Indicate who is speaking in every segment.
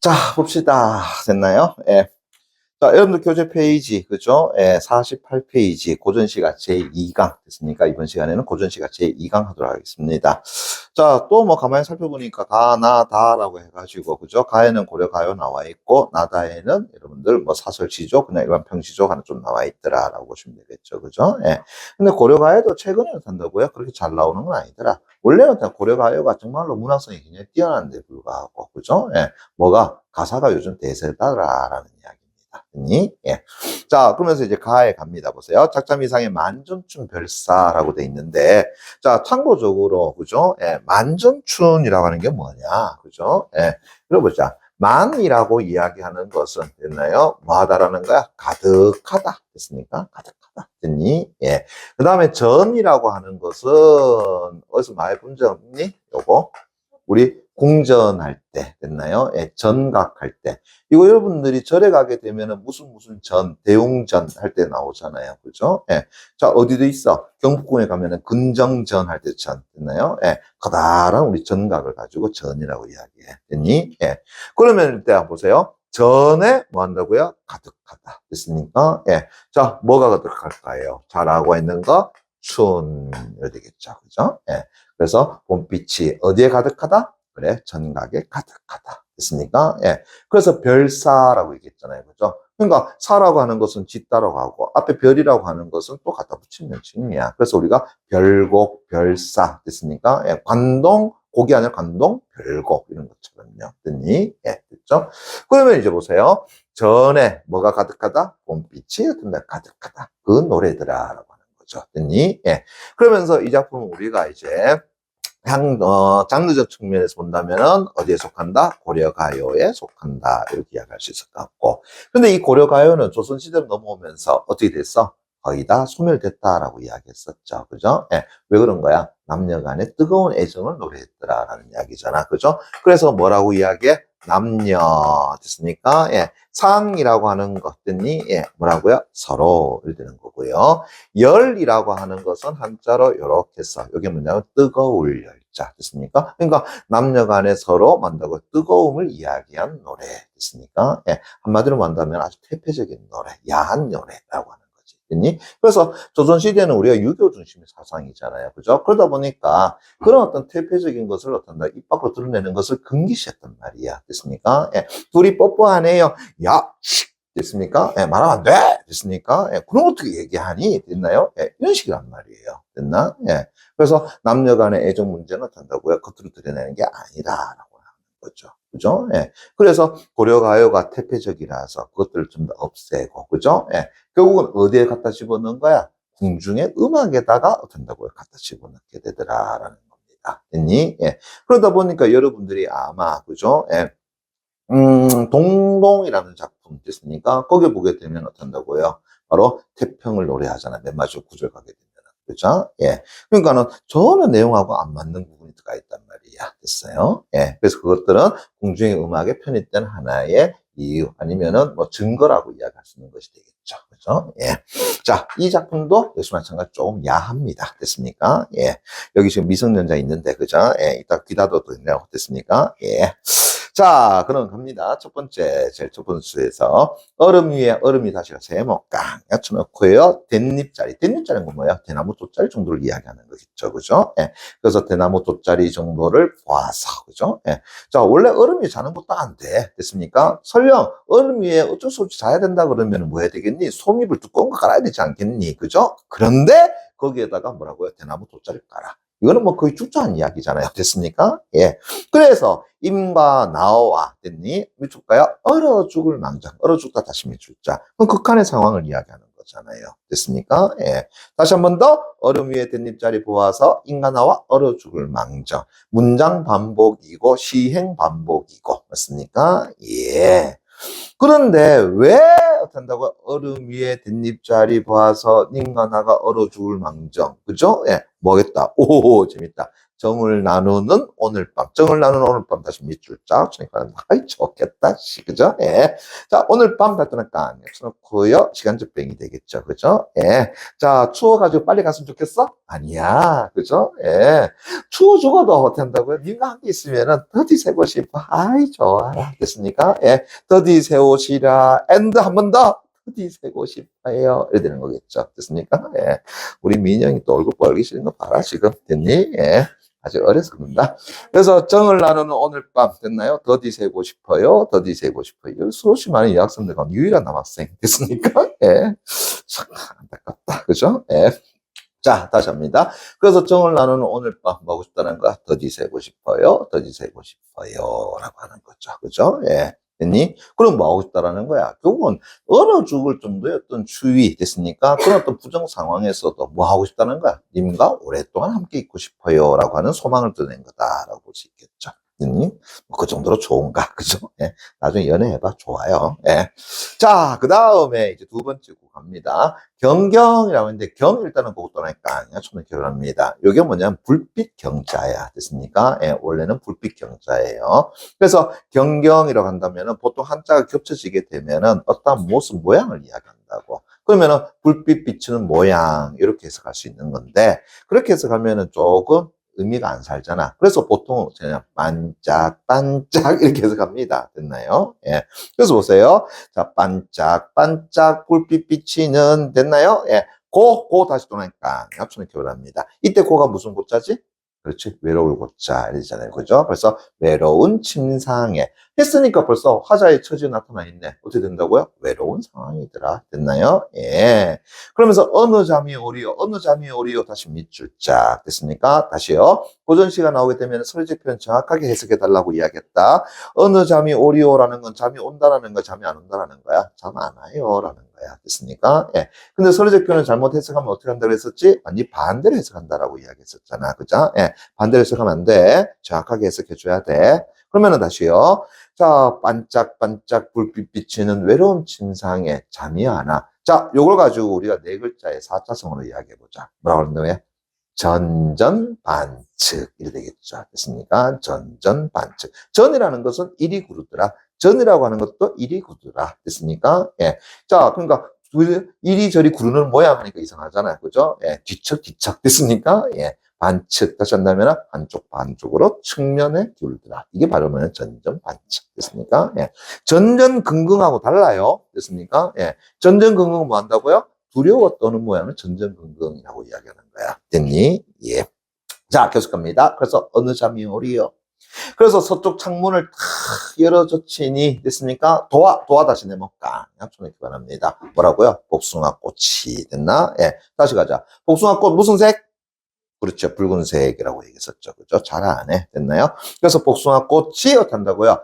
Speaker 1: 자, 봅시다. 됐나요? 예. 자, 여러분들 교재 페이지, 그죠? 예, 48페이지 고전시가 제2강 됐습니까? 이번 시간에는 고전시가 제2강 하도록 하겠습니다. 자, 또 뭐 가만히 살펴보니까 가, 나, 다라고 해가지고, 그죠? 가에는 고려가요 나와 있고, 나다에는 여러분들 뭐 사설시조, 그냥 일반 평시조 하나 좀 나와 있더라라고 보시면 되겠죠. 그죠? 예. 근데 고려가요도 최근에 탄다고요? 그렇게 잘 나오는 건 아니더라. 원래는 고려가요가 정말로 문학성이 굉장히 뛰어난데 불구하고, 그죠? 예. 뭐가? 가사가 요즘 대세다라는 이야기입니다. 예. 자, 그러면서 이제 가에 갑니다. 보세요. 작자미상의 만전춘 별사라고 돼 있는데, 자, 참고적으로, 그죠? 예, 만전춘이라고 하는 게 뭐냐? 그죠? 예. 들어보자. 만이라고 이야기하는 것은 됐나요? 뭐하다라는 거야? 가득하다. 됐습니까? 가득하다. 됐니? 예. 그 다음에 전이라고 하는 것은, 어디서 많이 본 적 없니? 요거. 우리 궁전할 때 됐나요? 예, 전각할 때. 이거 여러분들이 절에 가게 되면은 무슨 전, 대웅전 할 때 나오잖아요. 그죠? 예. 자, 어디도 있어. 경복궁에 가면은 근정전 할 때 전, 됐나요? 예. 커다란 우리 전각을 가지고 전이라고 이야기해. 됐니? 예. 그러면 일단 보세요. 전에 뭐 한다고요? 가득하다. 됐습니까? 예. 자, 뭐가 가득할까요? 자라고 있는 거, 춘. 이렇게 되겠죠. 그죠? 예. 그래서 봄빛이 어디에 가득하다? 그래, 전각에 가득하다. 됐습니까? 예. 그래서 별사라고 얘기했잖아요. 그죠? 그러니까 사라고 하는 것은 짓다라고 하고 앞에 별이라고 하는 것은 또 갖다 붙이면 칭이야. 그래서 우리가 별곡, 별사 됐습니까? 예. 관동, 곡이 아니라 관동, 별곡 이런 것처럼요. 됐니? 예, 됐죠? 그러면 이제 보세요. 전에 뭐가 가득하다? 봄빛이 어떤 데 가득하다. 그 노래더라라고 하는 거죠. 됐니? 예. 그러면서 이 작품은 우리가 이제 장르적 측면에서 본다면은 어디에 속한다? 고려가요에 속한다. 이렇게 이야기할 수 있을 것 같고. 근데 이 고려가요는 조선시대로 넘어오면서 어떻게 됐어? 거의 다 소멸됐다라고 이야기했었죠. 그죠? 예. 왜 그런 거야? 남녀 간의 뜨거운 애정을 노래했더라라는 이야기잖아. 그죠? 그래서 뭐라고 이야기해? 남녀 됐습니까? 예. 상이라고 하는 것들이 예. 뭐라고요? 서로 이렇게 되는 거고요. 열이라고 하는 것은 한자로 이렇게 써. 이게 뭐냐면 뜨거울 열자 됐습니까? 그러니까 남녀 간에 서로 만나고 뜨거움을 이야기한 노래 됐습니까? 예. 한마디로 말한다면 아주 태폐적인 노래, 야한 노래라고 하는 거지. 됐니? 그래서 조선시대는 우리가 유교 중심의 사상이잖아요. 그죠? 그러다 보니까 그런 어떤 태폐적인 것을 어떤다, 입 밖으로 드러내는 것을 금기시했단 말이야. 됐습니까? 예. 둘이 뽀뽀하네요. 야, 됐습니까? 예, 말하면 안 돼! 됐습니까? 예, 그럼 어떻게 얘기하니? 됐나요? 예, 이런 식이란 말이에요. 됐나? 예. 그래서 남녀 간의 애정 문제는 어떤다고요? 겉으로 드러내는 게 아니다라고 하는 거죠. 그죠? 예. 그래서 고려가요가 태폐적이라서 그것들을 좀 더 없애고, 그죠? 예. 결국은 어디에 갖다 집어넣은 거야? 궁중의 음악에다가 어떤다고요? 갖다 집어넣게 되더라라는 겁니다. 됐니? 예. 그러다 보니까 여러분들이 아마, 그죠? 예. 동동이라는 작품 됐으니까 거기 보게 되면 어떤다고요? 바로 태평을 노래하잖아. 맨 마지막 구절 가게 되면. 그죠? 예. 그러니까는 저는 내용하고 안 맞는 부분이 들어가 있단 말이야. 됐어요? 예. 그래서 그것들은 궁중의 음악에 편입된 하나의 이유 아니면은 뭐 증거라고 이야기할 수 있는 것이 되겠죠. 그죠? 예. 자, 이 작품도 역시 마찬가지 조금 야합니다. 됐습니까? 예. 여기 지금 미성년자 있는데, 그죠? 예. 이따 귀다도도 있네요. 됐습니까? 예. 자, 그럼 갑니다. 첫 번째, 제일 첫 번째 수에서 얼음 위에 얼음이 다시가 세모 깡 얕혀놓고요. 댄잎자리. 댄잎자리는 건 뭐예요? 대나무 돗자리 정도를 이야기하는 거겠죠. 그죠? 예. 그래서 대나무 돗자리 정도를 보아서. 그죠? 예. 자, 원래 얼음 위에 자는 것도 안 돼. 됐습니까? 설령 얼음 위에 어쩔 수 없이 자야 된다 그러면 뭐 해야 되겠니? 솜잎을 두꺼운 거 깔아야 되지 않겠니? 그죠? 그런데 거기에다가 뭐라고요? 대나무 돗자리를 깔아. 이거는 뭐 거의 축조한 이야기잖아요. 됐습니까? 예. 그래서 임과 나와 됐니? 미줄까요? 얼어 죽을 망정. 얼어 죽다 다시 미줄자. 그럼 극한의 상황을 이야기하는 거잖아요. 됐습니까? 예. 다시 한 번 더 얼음 위에 댄잎자리 보아서 임과 나와 얼어 죽을 망정. 문장 반복이고 시행 반복이고 맞습니까? 예. 그런데 왜 어떤다고 얼음 위에 댄잎자리 보아서 님과 나가 얼어 죽을 망정. 그죠? 예. 뭐겠다. 오, 재밌다. 정을 나누는 오늘 밤. 정을 나누는 오늘 밤 다시 밑줄 쫙 치니까, 아이, 좋겠다. 그죠? 예. 자, 오늘 밤 달떠니까, 써놓고요. 시간적 병이 되겠죠. 그죠? 예. 자, 추워가지고 빨리 갔으면 좋겠어? 아니야. 그죠? 예. 추워 죽어도 어떻게 한다고요? 네가 한 게 있으면은 더디 세고 싶어. 아이, 좋아라. 됐습니까? 예. 더디 세우시라. 앤드 한 번 더. 더디 세고 싶어요. 이래 되는 거겠죠. 됐습니까? 예. 우리 민영이 또 얼굴 빨개지는 거 봐라, 지금. 됐니? 예. 아직 어려서 그런다. 그래서 정을 나누는 오늘 밤 됐나요? 더디 세고 싶어요. 더디 세고 싶어요. 수없이 많은 여학생들 가운데 유일한 남학생 됐습니까? 예. 참 안타깝다. 그죠? 예. 자, 다시 합니다. 그래서 정을 나누는 오늘 밤 뭐 하고 싶다는 거야? 더디 세고 싶어요. 더디 세고 싶어요. 라고 하는 거죠. 그죠? 예. 됐니? 그럼 뭐 하고 싶다라는 거야? 결국은 얼어 죽을 정도의 어떤 추위 됐습니까? 그런 어떤 부정 상황에서도 뭐 하고 싶다는 거야? 님과 오랫동안 함께 있고 싶어요. 라고 하는 소망을 드러낸 거다라고 볼 수 있겠죠. 됐니? 뭐그 정도로 좋은가? 그죠? 예. 나중에 연애해봐. 좋아요. 예. 자, 그 다음에 이제 두 번째 구 갑니다. 경경이라고 했는데, 경 일단은 보고 떠나니까, 처음에 결혼합니다. 이게 뭐냐면, 불빛 경자야. 됐습니까? 예, 원래는 불빛 경자예요. 그래서 경경이라고 한다면은, 보통 한자가 겹쳐지게 되면은, 어떤 모습, 모양을 이야기한다고. 그러면은, 불빛 비추는 모양, 이렇게 해석할 수 있는 건데, 그렇게 해석하면은 조금 의미가 안 살잖아. 그래서 보통 그냥 반짝, 반짝 이렇게 해석합니다. 됐나요? 예. 그래서 보세요. 자, 반짝, 반짝 불빛 비치는 됐나요? 예. 고 다시 또나니까 합쳐는 결합니다. 이때 고가 무슨 고자지? 그렇지. 외로울 고자 이러잖아요. 그죠? 그래서 외로운 침상에 했으니까 벌써 화자의 처지가 나타나 있네. 어떻게 된다고요? 외로운 상황이더라. 됐나요? 예. 그러면서 어느 잠이 오리요? 어느 잠이 오리요? 다시 밑줄 짝 됐습니까? 다시요. 고전시가 나오게 되면 서리적 표현 정확하게 해석해 달라고 이야기했다. 어느 잠이 오리요라는 건 잠이 온다라는 거야, 잠이 안 온다라는 거야? 잠 안 와요라는 거야. 됐습니까? 예. 근데 서리적 표현을 잘못 해석하면 어떻게 한다고 했었지? 완전히 반대로 해석한다라고 이야기했었잖아. 그죠? 예. 반대로 해석하면 안 돼. 정확하게 해석해 줘야 돼. 그러면은 다시요. 자, 반짝반짝 불빛 비치는 외로운 침상에 잠이 안 와. 자, 요걸 가지고 우리가 네 글자의 사자성어로 이야기해 보자. 뭐라고 그러는데? 전전반측 이래 되겠죠. 됐습니까? 전전반측. 전이라는 것은 이리 구르더라. 전이라고 하는 것도 이리 구르더라. 됐습니까? 예. 자, 그러니까 이리저리 구르는 모양 하니까 이상하잖아요. 그죠? 예. 뒤척 됐습니까? 예. 반측 다시 한다면 반쪽으로 측면에 기울더라. 이게 바로 뭐냐 전전반측 됐습니까? 예. 전전긍긍하고 달라요. 됐습니까? 예. 전전긍긍은 뭐 한다고요? 두려워 떠는 모양을 전전긍긍이라고 이야기하는 거야. 됐니? 예. 자, 계속 갑니다. 그래서 어느 잠이 오리요? 그래서 서쪽 창문을 탁 열어줬지니 됐습니까? 도와 다시 내볼까? 약촌에 기반합니다. 뭐라고요? 복숭아꽃이 됐나? 예. 다시 가자. 복숭아꽃 무슨 색? 그렇죠. 붉은색이라고 얘기했었죠. 그죠? 잘 안 해. 됐나요? 그래서 복숭아꽃이 어떻게 한다고요?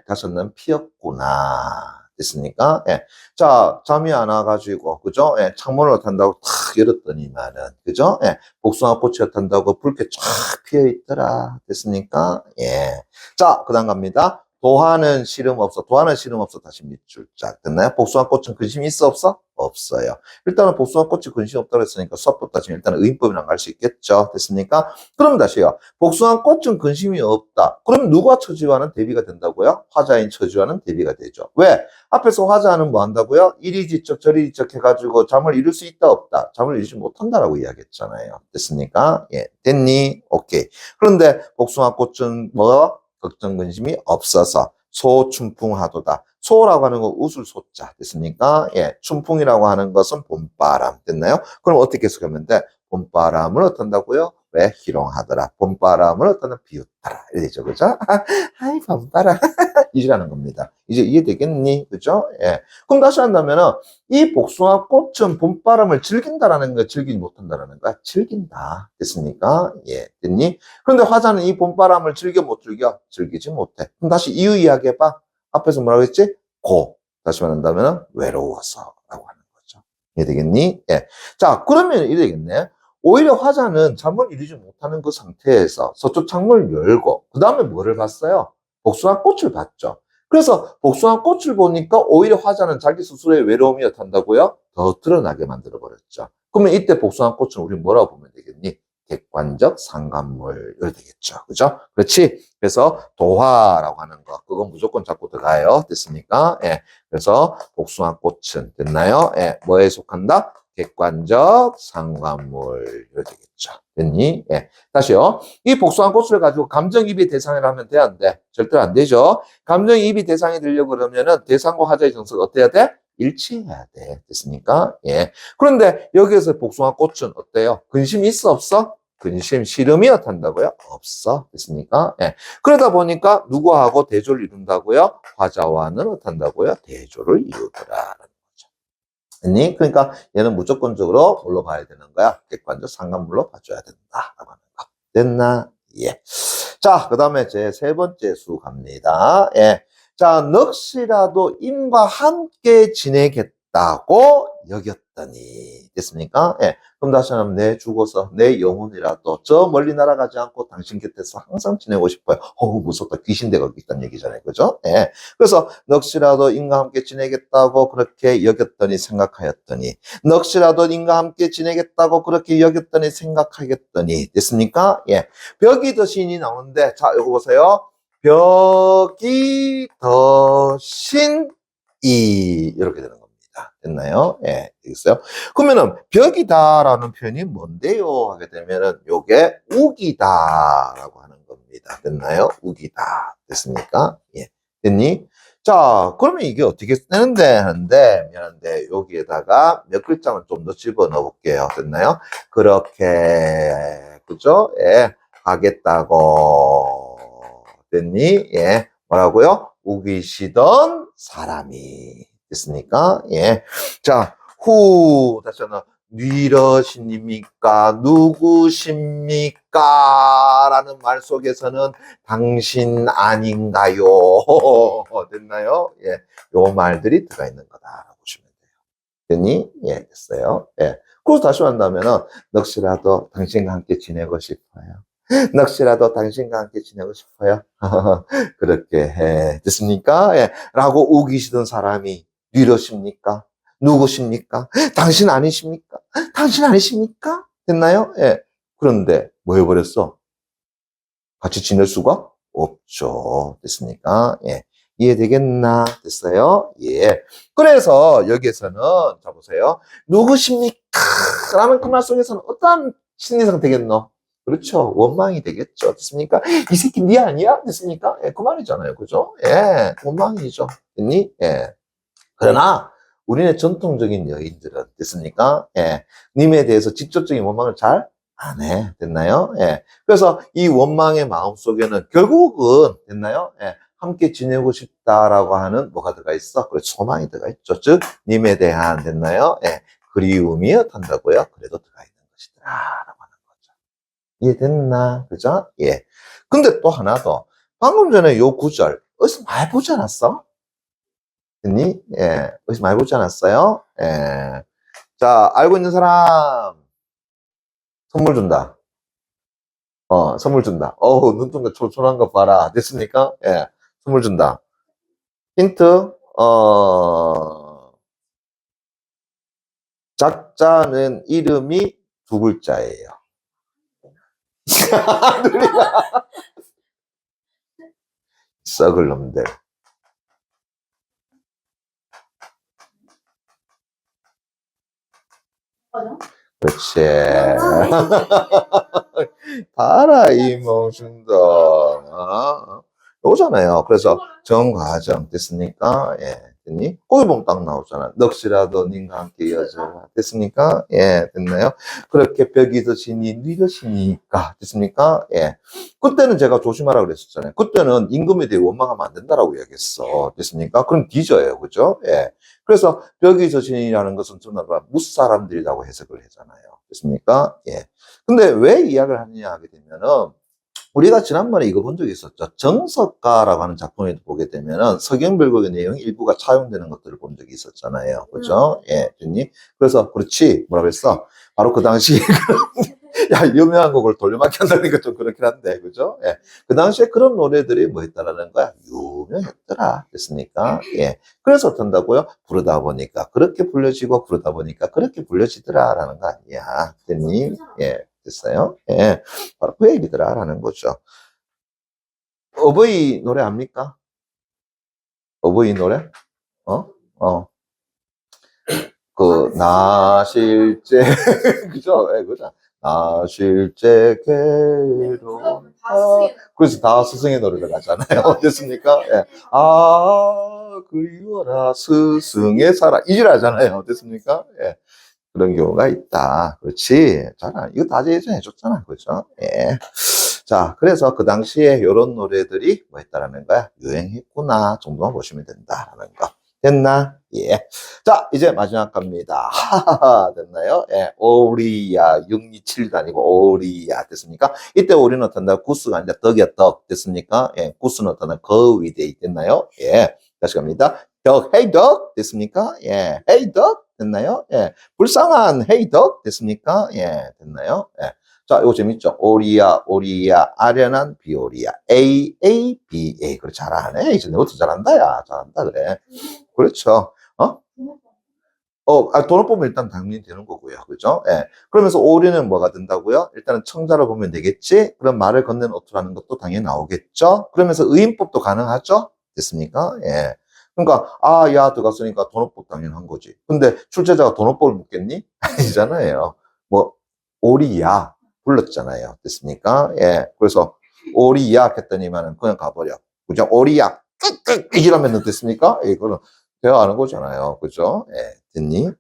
Speaker 1: 다섯은 피었구나. 됐습니까? 예. 자, 잠이 안 와가지고, 그죠? 예. 창문을 어떻게 한다고 탁 열었더니만은, 그죠? 예. 복숭아꽃이 어떻게 한다고 붉게 쫙 피어있더라. 됐습니까? 예. 자, 그 다음 갑니다. 도화는 시름 없어. 도화는 시름 없어. 다시 밑줄 짝. 됐나요? 복숭아꽃은 근심이 있어 없어? 없어요. 일단은 복숭아꽃이 근심이 없다고 했으니까 수업도 따지면 일단은 의인법이랑 갈 수 있겠죠. 됐습니까? 그럼 다시요. 복숭아꽃은 근심이 없다. 그럼 누가 처지와는 대비가 된다고요? 화자인 처지와는 대비가 되죠. 왜? 앞에서 화자는 뭐 한다고요? 이리지적 저리지적 해가지고 잠을 이룰 수 있다 없다. 잠을 이루지 못한다라고 이야기했잖아요. 됐습니까? 예. 됐니? 오케이. 그런데 복숭아꽃은 뭐? 걱정 근심이 없어서 소춘풍하도다. 소라고 하는 건 웃을 소자 됐습니까? 예, 춘풍이라고 하는 것은 봄바람 됐나요? 그럼 어떻게 해석하면 돼? 봄바람을 어떤다고요? 왜 희롱하더라. 봄바람을 어떤다 비웃더라. 이러죠, 그죠? 아이 봄바람 이라는 겁니다. 이제 이해되겠니? 그죠? 예. 그럼 다시 한다면은 이 복숭아 꽃은 봄바람을 즐긴다라는 거야, 즐기지 못한다라는 거야? 즐긴다. 됐습니까? 예, 됐니? 그런데 화자는 이 봄바람을 즐겨 못 즐겨? 즐기지 못해. 그럼 다시 이유 이야기해봐. 앞에서 뭐라고 했지? 다시 말한다면 외로워서 라고 하는 거죠. 이해되겠니? 예. 자, 그러면 이래 되겠네. 오히려 화자는 잠을 이루지 못하는 그 상태에서 서쪽 창문을 열고 그 다음에 뭐를 봤어요? 복숭아 꽃을 봤죠. 그래서 복숭아 꽃을 보니까 오히려 화자는 자기 스스로의 외로움이 어떤다고요? 더 드러나게 만들어 버렸죠. 그러면 이때 복숭아 꽃은 우리 뭐라고 보면 되겠니? 객관적 상관물 이렇게 되겠죠. 그죠? 그렇지? 그래서 도화라고 하는 거 그건 무조건 잡고 들어가요. 됐습니까? 예. 그래서 복숭아꽃은 됐나요? 예. 뭐에 속한다? 객관적 상관물 이렇게 되겠죠. 됐니? 예. 다시요. 이 복숭아꽃을 가지고 감정이입의 대상이라 하면 돼, 안 돼? 절대로 안 되죠. 감정이입이 대상이 되려고 그러면은 대상과 화자의 정서가 어때야 돼? 일치해야 돼. 됐습니까? 예. 그런데 여기에서 복숭아꽃은 어때요? 근심이 있어, 없어? 근심, 씨름이 어떤다고요? 없어. 됐습니까? 예. 그러다 보니까 누구하고 대조를 이룬다고요? 화자와는 어떤다고요? 대조를 이루더라. 아니, 그러니까 얘는 무조건적으로 뭘로 봐야 되는 거야? 객관적 상관물로 봐줘야 된다라고 하는 거. 됐나? 예. 자, 그 다음에 제 세 번째 수 갑니다. 예. 자, 넋이라도 임과 함께 지내겠다고 여겼더니. 됐습니까? 예. 그럼 다시 한번 내 죽어서 내 영혼이라도 저 멀리 날아가지 않고 당신 곁에서 항상 지내고 싶어요. 어우, 무섭다. 귀신 되고 있다는 얘기잖아요. 그죠? 예. 그래서 넋이라도 임과 함께 지내겠다고 그렇게 여겼더니 생각하였더니 넋이라도 임과 함께 지내겠다고 그렇게 여겼더니 생각하겠더니. 됐습니까? 예. 벽이 더 신이 나오는데 자, 이거 보세요. 벽이 더 신이 이렇게 되는 겁니다. 됐나요? 예, 되겠어요? 그러면은 벽이다라는 표현이 뭔데요? 하게 되면은 요게 우기다라고 하는 겁니다. 됐나요? 우기다. 됐습니까? 예. 됐니? 자, 그러면 이게 어떻게 쓰는데 하는데 미안한데 여기에다가 몇 글자만 좀 더 집어넣어 볼게요. 됐나요? 그렇게 그죠? 예. 하겠다고 됐니? 예. 뭐라고요? 우기시던 사람이 됐습니까? 예. 자, 다시 한번 니러십니까? 누구십니까? 라는 말 속에서는 당신 아닌가요? 됐나요? 예. 요 말들이 들어가 있는 거다라고 보시면 돼요. 됐니? 예, 됐어요. 예. 그래서 다시 한다면은 넋이라도 당신과 함께 지내고 싶어요. 넋이라도 당신과 함께 지내고 싶어요. 그렇게 해. 됐습니까? 예. 라고 우기시던 사람이 니러십니까? 누구십니까? 당신 아니십니까? 당신 아니십니까? 됐나요? 예. 그런데 뭐 해버렸어? 같이 지낼 수가 없죠. 됐습니까? 예. 이해되겠나? 됐어요? 예. 그래서 여기에서는 자 보세요. 누구십니까? 라는 그 말 속에서는 어떤 심리 상태겠노? 그렇죠. 원망이 되겠죠. 됐습니까? 이 새끼 니 아니야? 됐습니까? 예, 그 말이잖아요. 그죠? 예, 원망이죠. 됐니? 예. 그러나 우리네 전통적인 여인들은 됐습니까? 예. 님에 대해서 직접적인 원망을 잘 안 해. 됐나요? 예. 그래서 이 원망의 마음 속에는 결국은 됐나요? 예. 함께 지내고 싶다라고 하는 뭐가 들어가 있어? 그래, 소망이 들어가 있죠. 즉, 님에 대한 됐나요? 예. 그리움이 어떤다고요? 그래도 들어가 있는 것이더라. 라고 하는 거죠. 이해됐나? 그죠? 예. 근데 또 하나 더. 방금 전에 요 구절, 어디서 많이 보지 않았어? 됐니? 예. 어디서 많이 보지 않았어요? 예. 자, 알고 있는 사람, 선물 준다. 선물 준다. 어우, 눈동자 촐촐한 거 봐라. 됐습니까? 예. 선물 준다. 힌트, 작자는 이름이 두 글자예요. 썩을 놈들. 그렇지. 봐라, 이 멍순다. 오잖아요. 그래서 정과정 됐습니까? 예. 됐니? 거기 보면 딱 나오잖아. 넋이라도 님과 함께 이어져라. 됐습니까? 예. 됐나요? 그렇게 벽이 더시니 니더시니까. 됐습니까? 예. 그때는 제가 조심하라 그랬었잖아요. 그때는 임금에 대해 원망하면 안 된다라고 이야기했어. 됐습니까? 그럼 뒤져요. 그죠? 예. 그래서 벽이 저신이라는 것은 전부 다 무사람들이라고 해석을 하잖아요. 됐습니까? 예. 근데 왜 이야기를 하느냐 하게 되면은 우리가 지난번에 이거 본 적이 있었죠. 정석가라고 하는 작품에 보게 되면은 서경별곡의 내용 일부가 차용되는 것들을 본 적이 있었잖아요. 그죠? 예, 됐니? 그래서 그렇지. 뭐라고 했어? 바로 그 당시 야, 유명한 곡을 돌려막기 한다니까 좀 그렇긴 한데, 그죠? 예. 그 당시에 그런 노래들이 뭐 했다라는 거야? 유명했더라. 됐습니까? 예. 그래서 어떤다고요? 부르다 보니까 그렇게 불려지고, 부르다 보니까 그렇게 불려지더라라는 거 아니야. 됐니? 예. 됐어요? 예. 바로 그 얘기더라라는 거죠. 어버이 노래 압니까? 어버이 노래? 어? 어. 나 실제, 그죠? 예, 그죠? 나 실제 괴로운. 그래서 다 스승의 노래를 가잖아요. 어땠습니까? 예. 그리워라, 스승의 사랑. 이지라잖아요. 어땠습니까? 예. 그런 경우가 있다. 그렇지. 잘, 이거 다 예전에 해줬잖아. 그죠? 예. 자, 그래서 그 당시에 이런 노래들이 뭐 했다라는 거야? 유행했구나 정도만 보시면 된다라는 거. 됐나? 예. 자, 이제 마지막 갑니다. 하하하, 됐나요? 예. 오리야, 627도 아니고 오리야. 됐습니까? 이때 오리는 어떤다? 구스가 아니라 덕이야, 덕. 됐습니까? 예. 구스는 어떤다? 거위대. 됐나요? 예. 다시 갑니다. 덕, 헤이 덕. 됐습니까? 예. 헤이 덕. 됐나요? 예. 불쌍한 헤이 덕. 됐습니까? 예. 됐나요? 예. 자, 이거 재밌죠? 오리야, 오리야, 아련한 비오리야. A, A, B, A. 그래, 잘하네. 이제 너도 잘한다, 야. 잘한다, 그래. 그렇죠. 돈을 뽑으면 일단 당연히 되는 거고요. 그죠? 예. 그러면서 오리는 뭐가 된다고요? 일단은 청자로 보면 되겠지? 그럼 말을 건넨 어투라는 것도 당연히 나오겠죠? 그러면서 의인법도 가능하죠? 됐습니까? 예. 그러니까, 야, 들어갔으니까 돈업법 당연한 거지. 근데 출제자가 돈업법을 묻겠니? 아니잖아요. 뭐, 오리야. 불렀잖아요. 됐습니까? 예. 그래서, 오리야 했더니만은 그냥 가버려. 그죠? 오리야. 끄끄! 이라면 됐습니까? 예, 이거는 대화 하는 거잖아요. 그죠? 예. 됐니?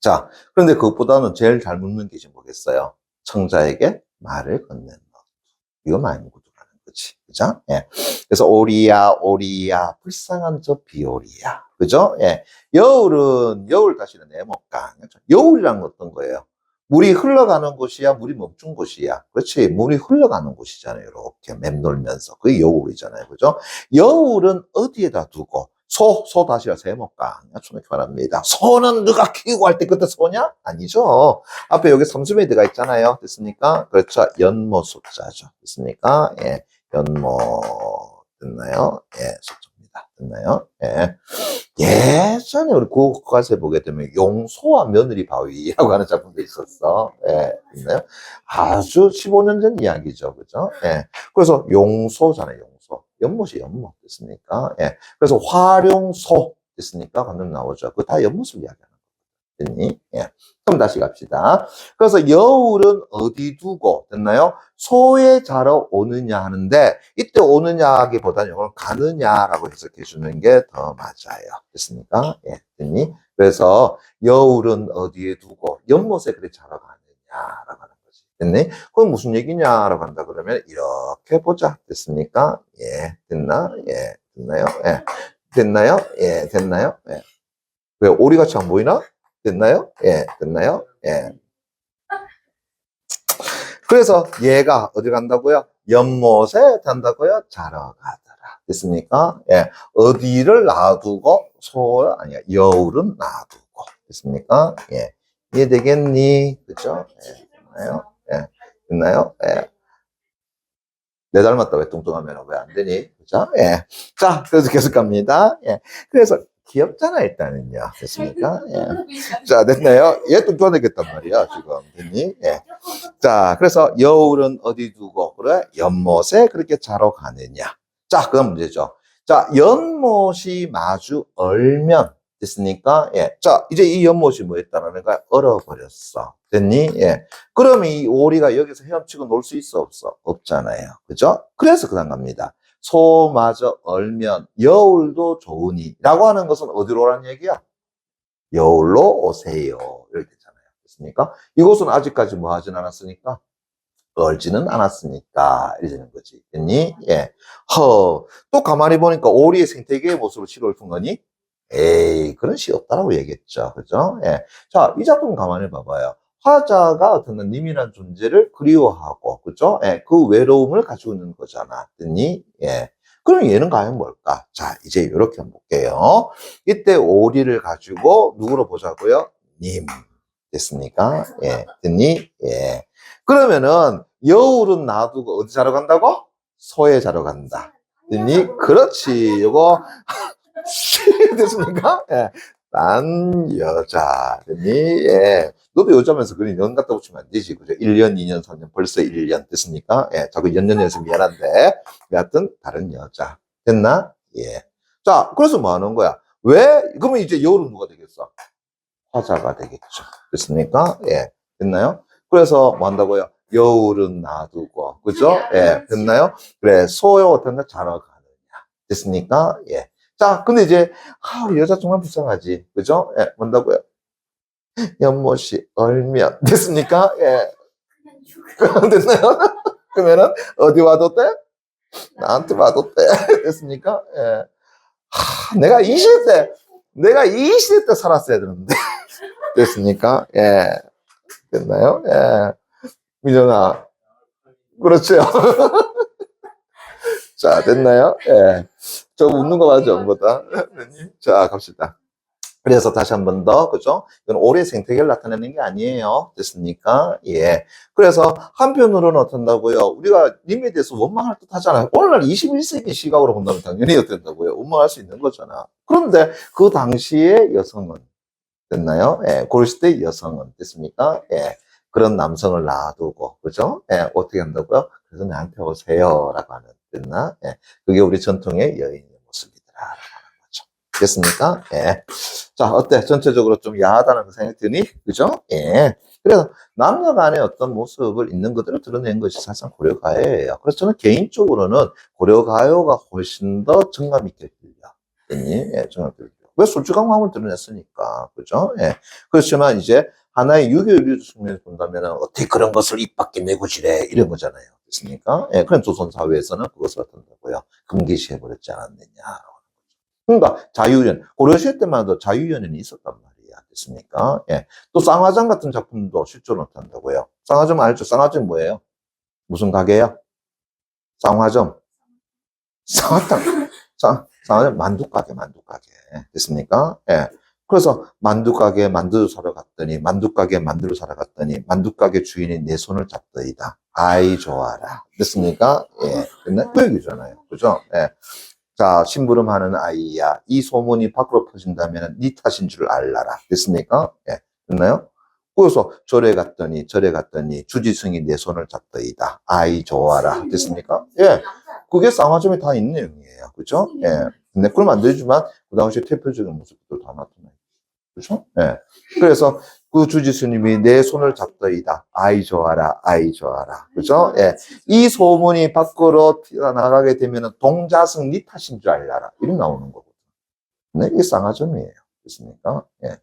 Speaker 1: 자, 그런데 그것보다는 제일 잘 묻는 게 지금 뭐겠어요? 청자에게 말을 건넨 것. 이거 많이 묻어가는 거지. 그죠? 예. 그래서 오리야, 오리야, 불쌍한 저 비오리야. 그죠? 예. 여울 다시는 내못가. 여울이란 건 어떤 거예요? 물이 흘러가는 곳이야, 물이 멈춘 곳이야. 그렇지. 물이 흘러가는 곳이잖아요. 이렇게 맴돌면서. 그게 여울이잖아요. 그죠? 여울은 어디에다 두고, 소 다시야 세모깡. 이렇게 말합니다. 소는 누가 키우고 할 때 그때 소냐? 아니죠. 앞에 여기 삼수에 들어가 있잖아요. 됐습니까? 그렇죠. 연모 숫자죠. 됐습니까? 예. 연모. 됐나요? 예. 숫자입니다. 됐나요? 예. 예전에 우리 국어과서에 보게 되면 용소와 며느리 바위라고 하는 작품도 있었어. 예. 있나요? 아주 15년 전 이야기죠. 그죠? 예. 그래서 용소잖아요. 용소. 연못이 연못 됐습니까? 예. 그래서 활용소 됐습니까? 방금 나오죠. 그거 다 연못을 이야기하는 거거든요. 예. 그럼 다시 갑시다. 그래서 여울은 어디 두고 됐나요? 소에 자러 오느냐 하는데 이때 오느냐기보다는 이걸 가느냐라고 해석해 주는 게 더 맞아요. 됐습니까? 예. 됐니? 그래서 여울은 어디에 두고 연못에 그래 자러 가느냐라고 하는 거지. 됐니? 그건 무슨 얘기냐라고 한다 그러면 이렇게 보자. 됐습니까? 예. 됐나? 예. 됐나요? 예. 됐나요? 예. 됐나요? 예. 왜 오리같이 안 보이나? 됐나요? 예. 됐나요? 예. 그래서 얘가 어디 간다고요? 연못에 간다고요? 자러 가더라. 됐습니까? 예. 어디를 놔두고 아니야. 여울은 놔두고. 됐습니까? 예. 이해되겠니? 그죠? 예. 됐나요? 예. 됐나요? 예. 내 닮았다. 왜 뚱뚱하면 왜 안 되니? 그죠? 예. 자, 그래서 계속 갑니다. 예. 그래서 귀엽잖아, 일단은요. 됐습니까? 예. 자, 됐나요? 얘 뚱뚱하겠단 말이야, 지금. 됐니? 예. 자, 그래서 여울은 어디 두고, 그래? 연못에 그렇게 자러 가느냐. 자, 그건 문제죠. 자, 연못이 마주 얼면, 됐습니까? 예. 자, 이제 이 연못이 뭐 했다라는 거야? 얼어버렸어. 됐니? 예. 그러면 이 오리가 여기서 헤엄치고 놀 수 있어, 없어? 없잖아요. 그죠? 그래서 그 다음 갑니다. 소마저 얼면 여울도 좋으니 라고 하는 것은 어디로 오라는 얘기야? 여울로 오세요. 이렇게 되잖아요. 됐습니까? 이곳은 아직까지 뭐 하진 않았으니까? 얼지는 않았으니까 이렇게 되는 거지. 됐니? 예. 또 가만히 보니까 오리의 생태계의 모습을 시를 푼 거니? 에이, 그런 시 없다라고 얘기했죠. 그죠? 예. 자, 이 작품 가만히 봐봐요. 화자가 어떤 님이란 존재를 그리워하고, 그죠? 예, 그 외로움을 가지고 있는 거잖아. 됐니? 예. 그럼 얘는 과연 뭘까? 자, 이제 이렇게 한번 볼게요. 이때 오리를 가지고 누구로 보자고요? 님. 됐습니까? 예. 됐니? 예. 그러면은, 여울은 놔두고 어디 자러 간다고? 소에 자러 간다. 됐니? 그렇지. 이거, 됐습니까? 예. 난 여자. 됐니? 예. 너도 여자면서 그리 년 갖다 붙이면 안 되지. 그죠? 1년, 2년, 3년, 벌써 1년 됐습니까? 예. 자꾸 연년연해서 미안한데. 여하튼, 다른 여자. 됐나? 예. 자, 그래서 뭐 하는 거야? 왜? 그러면 이제 여울은 누가 되겠어? 화자가 되겠죠. 됐습니까? 예. 됐나요? 그래서 뭐 한다고요? 여울은 놔두고. 그죠? 예. 됐나요? 그래. 소요 어떤 거 자러 가느냐. 됐습니까? 예. 자, 근데 이제, 우리 여자 정말 불쌍하지. 그죠? 예. 뭔다고요? 연못이 얼면. 됐습니까? 예. 됐나요? 그러면은, 어디 와도 돼? 나한테 와도 돼. 됐습니까? 예. 내가 이 시대 때 살았어야 되는데. 됐습니까? 예. 됐나요? 예. 민정아. 그렇죠. 자, 됐나요? 예. 저 웃는 거 맞죠? 전보다. 자, 갑시다. 그래서 다시 한 번 더, 그죠? 이건 올해 생태계를 나타내는 게 아니에요. 됐습니까? 예. 그래서 한편으로는 어떤다고요? 우리가 님에 대해서 원망할 듯 하잖아요. 오늘날 21세기 시각으로 본다면 당연히 어떤다고요? 원망할 수 있는 거잖아. 그런데 그 당시에 여성은, 됐나요? 예. 고려시대 여성은, 됐습니까? 예. 그런 남성을 놔두고, 그죠? 예. 어떻게 한다고요? 그래서 나한테 오세요. 라고 하는, 됐나? 예. 그게 우리 전통의 여인의 모습이더라. 라고 하는 거죠. 됐습니까? 예. 자, 어때? 전체적으로 좀 야하다는 생각이 드니? 그죠? 예. 그래서 남녀 간의 어떤 모습을 있는 그대로 드러낸 것이 사실상 고려가요예요. 그래서 저는 개인적으로는 고려가요가 훨씬 더 정감 있게 들려. 됐니? 예, 정감 있게 들려. 왜 솔직한 마음을 드러냈으니까. 그죠? 예. 그렇지만 이제 하나의 유교윤리 측면에서 본다면 어떻게 그런 것을 입 밖에 내고 지래 이런 거잖아요. 됐습니까? 예. 그럼 조선사회에서는 그것을 어떤다고요? 금기시해버렸지 않았느냐. 그러니까 자유연, 고려시대 때만 해도 자유연연이 있었단 말이야. 됐습니까? 예. 또 쌍화점 같은 작품도 실존을 한다고요. 쌍화점 알죠? 쌍화점 뭐예요? 무슨 가게야? 쌍화점. 쌍화탕. 쌍화점 만두가게, 만두가게. 됐습니까? 예. 그래서 만두가게 만두 사러 갔더니, 만두가게 만두를 사러 갔더니, 만두가게 주인이 내 손을 잡더이다. 아이 좋아라. 됐습니까? 예. 그 얘기잖아요. 그죠? 예. 자, 심부름하는 아이야. 이 소문이 밖으로 퍼진다면 네 탓인 줄 알라라. 됐습니까? 예. 됐나요? 그래서 절에 갔더니 주지승이 내 손을 잡더이다. 아이 좋아라. 됐습니까? 예. 그게 쌍화점에 다 있는 내용이에요. 그죠? 예. 근데 그럼 안 되지만 그 당시에 대표적인 모습도 다 나타나요. 그죠? 예. 그래서 그 주지스님이 내 손을 잡더이다. 아이 좋아라, 아이 좋아라. 그죠? 예. 이 소문이 밖으로 나가게 되면 동자승 니 탓인 줄 알라라. 이렇게 나오는 거거든요. 네, 이게 쌍화점이에요. 됐습니까? 예.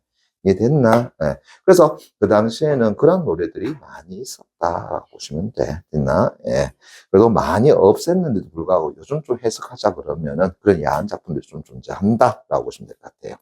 Speaker 1: 이해됐나? 예. 그래서 그 당시에는 그런 노래들이 많이 있었다 보시면 돼. 됐나? 예. 그래도 많이 없앴는데도 불구하고 요즘 좀 해석하자 그러면은 그런 야한 작품들이 좀 존재한다라고 보시면 될 것 같아요.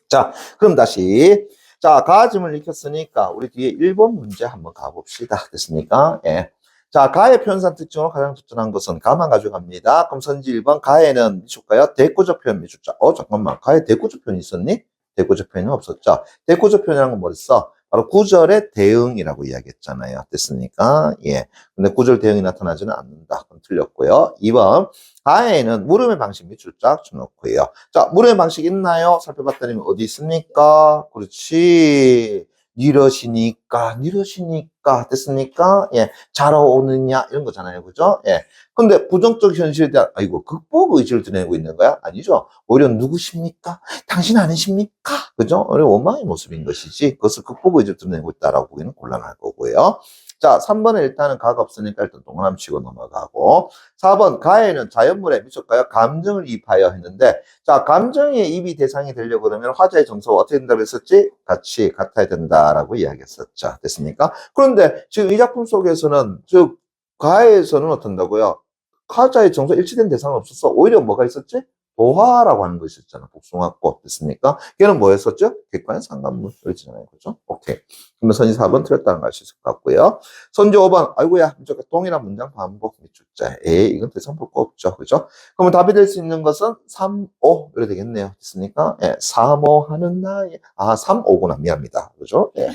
Speaker 1: 자, 그럼 다시. 자, 가짐을 익혔으니까 우리 뒤에 1번 문제 한번 가봅시다. 됐습니까? 예. 자, 가의 표현상 특징으로 가장 적절한 것은 가만 가져갑니다. 그럼 선지 1번 가에는 미줄까요? 대꾸적 표현 미줄자. 잠깐만. 가에 대꾸적 표현이 있었니? 대꾸적 표현은 없었죠. 대꾸적 표현이라는 건 뭐였어? 바로 구절의 대응이라고 이야기했잖아요. 됐습니까? 예. 근데 구절 대응이 나타나지는 않는다. 그럼 틀렸고요. 2번. 가에는 물음의 방식 밑줄 쫙 쳐놓고요. 자, 물음의 방식 있나요? 살펴봤더니 어디 있습니까? 그렇지. 니러시니까, 니러시니까, 됐습니까? 예. 자러 오느냐, 이런 거잖아요. 그죠? 예. 근데 부정적 현실에 대한, 극복 의지를 드러내고 있는 거야? 아니죠. 오히려 누구십니까? 당신 아니십니까? 그죠? 원망의 모습인 것이지, 그것을 극복 의지를 드러내고 있다라고 보기는 곤란할 거고요. 자, 3번에 일단은 가가 없으니까 일단 동그라미 치고 넘어가고, 4번 가에는 자연물에 미쳤까요? 감정을 이입하여 했는데, 자, 감정의 입이 대상이 되려고 그러면 화자의 정서가 어떻게 된다고 했었지? 같이 같아야 된다라고 이야기했었죠. 됐습니까? 그런데 지금 이 작품 속에서는, 즉, 가에서는 어떤다고요? 화자의 정서 일치된 대상은 없었어. 오히려 뭐가 있었지? 도화라고 하는 것이 있었잖아. 복숭아꽃 됐습니까? 걔는 뭐였었죠? 객관의 상관문. 그렇잖아요. 그죠? 오케이. 그러면 선지 4번 틀렸다는 걸 알 수 있을 것 같고요. 선지 5번. 아이고야. 동일한 문장 반복 밑줄자. 이건 더 이상 볼 거 없죠. 그죠? 그러면 답이 될 수 있는 것은 3, 5. 이래 되겠네요. 됐습니까? 예. 3, 5 하는 나이. 3, 5구나. 미안합니다. 그죠? 예.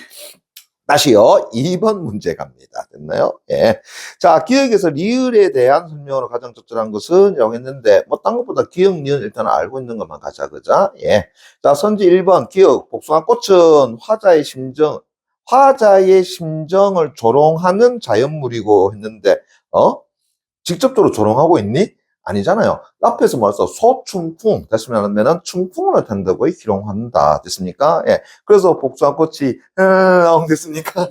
Speaker 1: 다시요. 2번 문제 갑니다. 됐나요? 예. 자, 기억에서 리을에 대한 설명으로 가장 적절한 것은? 라고 했는데, 뭐, 딴 것보다 기억, 니은 일단 알고 있는 것만 가자. 그죠? 예. 자, 선지 1번, 기억. 복숭아 꽃은 화자의 심정을 조롱하는 자연물이고 했는데, 직접적으로 조롱하고 있니? 아니잖아요. 앞에서 뭐였어? 소춘풍. 다시 말하면은 춘풍을 나타낸다고 희롱한다. 됐습니까? 예. 그래서 복숭아꽃이, 됐습니까?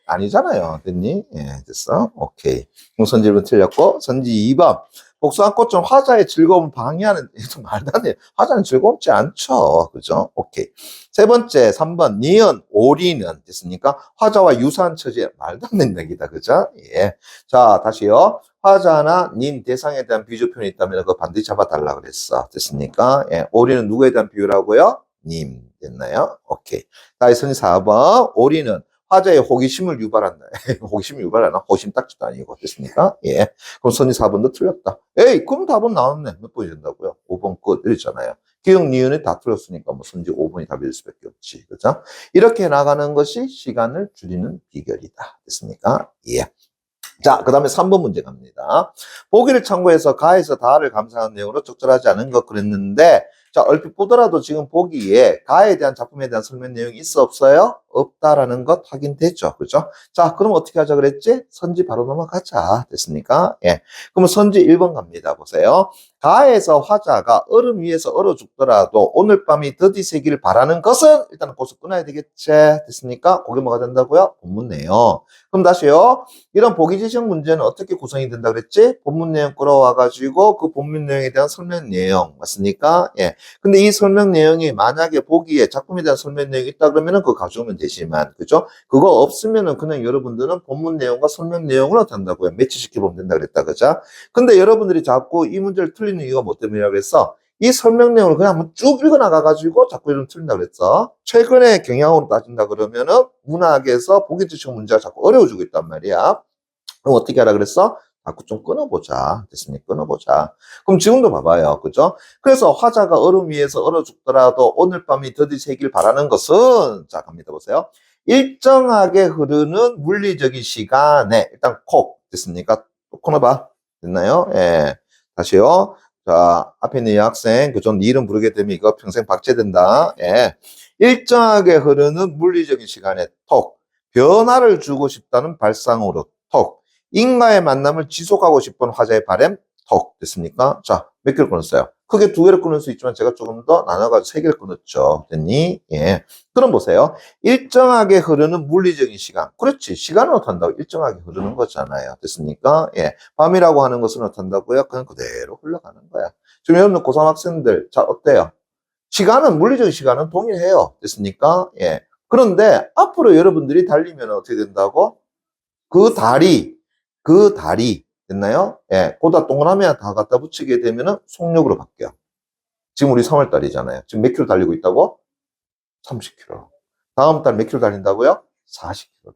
Speaker 1: 아니잖아요. 됐니? 예, 됐어. 오케이. 그럼 선지 1번 틀렸고, 선지 2번. 복숭아꽃은 화자의 즐거움을 방해하는, 좀 말도 안 돼. 화자는 즐겁지 않죠. 그죠? 오케이. 세 번째, 3번. 니은, 오리는. 됐습니까? 화자와 유사한 처지에 말도 안 되는 얘기다. 그죠? 예. 자, 다시요. 화자나 님 대상에 대한 비유 표현이 있다면 그거 반드시 잡아달라 그랬어. 됐습니까? 예. 오리는 누구에 대한 비유라고요? 님. 됐나요? 오케이. 다시 선지 4번. 오리는 화자의 호기심을 유발한다. 호기심을 유발하나? 호기심 딱지도 아니고. 됐습니까? 예. 그럼 선지 4번도 틀렸다. 에이, 그럼 답은 나왔네. 몇 번이 된다고요? 5번 끝. 이랬잖아요. 기억, 니은이 다 틀렸으니까 뭐 선지 5번이 답일 수밖에 없지. 그죠? 이렇게 나가는 것이 시간을 줄이는 비결이다. 됐습니까? 예. 자, 그 다음에 3번 문제 갑니다. 보기를 참고해서 가에서 다를 감상한 내용으로 적절하지 않은 것 그랬는데, 자, 얼핏 보더라도 지금 보기에 가에 대한 작품에 대한 설명 내용이 있어 없어요? 없다라는 것 확인됐죠. 그죠? 자, 그럼 어떻게 하자 그랬지? 선지 바로 넘어가자. 됐습니까? 예. 그러면 선지 1번 갑니다. 보세요. 가에서 화자가 얼음 위에서 얼어 죽더라도 오늘 밤이 더디 새기를 바라는 것은 일단은 거기서 끊어야 되겠지. 됐습니까? 거기 뭐가 된다고요? 본문 내용. 그럼 다시요. 이런 보기 지식 문제는 어떻게 구성이 된다 그랬지? 본문 내용 끌어와가지고 그 본문 내용에 대한 설명 내용. 맞습니까? 예. 근데 이 설명 내용이 만약에 보기에 작품에 대한 설명 내용이 있다 그러면은 그거 가져오면 되지만, 그죠? 그거 없으면은 그냥 여러분들은 본문 내용과 설명 내용을 어떻게 한다고요? 매치시켜보면 된다 그랬다. 그죠? 근데 여러분들이 자꾸 이 문제를 틀리는 이유가 뭐 때문이라고 그랬어? 이 설명 내용을 그냥 한번 쭉 읽어나가가지고 자꾸 이름 틀린다 그랬어. 최근에 경향으로 따진다 그러면은 문학에서 보기 지식 문제가 자꾸 어려워지고 있단 말이야. 그럼 어떻게 하라 그랬어? 자꾸 좀 끊어보자. 됐으니 끊어보자. 그럼 지금도 봐봐요. 그죠? 그래서 화자가 얼음 위에서 얼어 죽더라도 오늘 밤이 더디 새길 바라는 것은, 자, 갑니다. 보세요. 일정하게 흐르는 물리적인 시간에, 일단 콕. 됐습니까? 또 끊어봐. 됐나요? 예. 다시요. 자, 앞에 있는 여학생, 그죠? 네 이름 부르게 되면 이거 평생 박제된다. 예. 일정하게 흐르는 물리적인 시간에 톡. 변화를 주고 싶다는 발상으로 톡. 인과의 만남을 지속하고 싶은 화자의 바람, 톡. 됐습니까? 자, 몇 개를 끊었어요? 크게 2개를 끊을 수 있지만 제가 조금 더 나눠가지고 3개를 끊었죠. 됐니? 예. 그럼 보세요. 일정하게 흐르는 물리적인 시간. 그렇지. 시간은 어떻게 한다고? 일정하게 흐르는 거잖아요. 됐습니까? 예. 밤이라고 하는 것은 어떻게 한다고요? 그냥 그대로 흘러가는 거야. 지금 여러분들 고3 학생들, 자, 어때요? 시간은, 물리적인 시간은 동일해요. 됐습니까? 예. 그런데 앞으로 여러분들이 달리면 어떻게 된다고? 그 달이, 됐나요? 예. 보다 동그라미 하나 다 갖다 붙이게 되면은 속력으로 바뀌어. 지금 우리 3월 달이잖아요. 지금 몇 킬로 달리고 있다고? 30킬로. 다음 달 몇 킬로 달린다고요? 40킬로.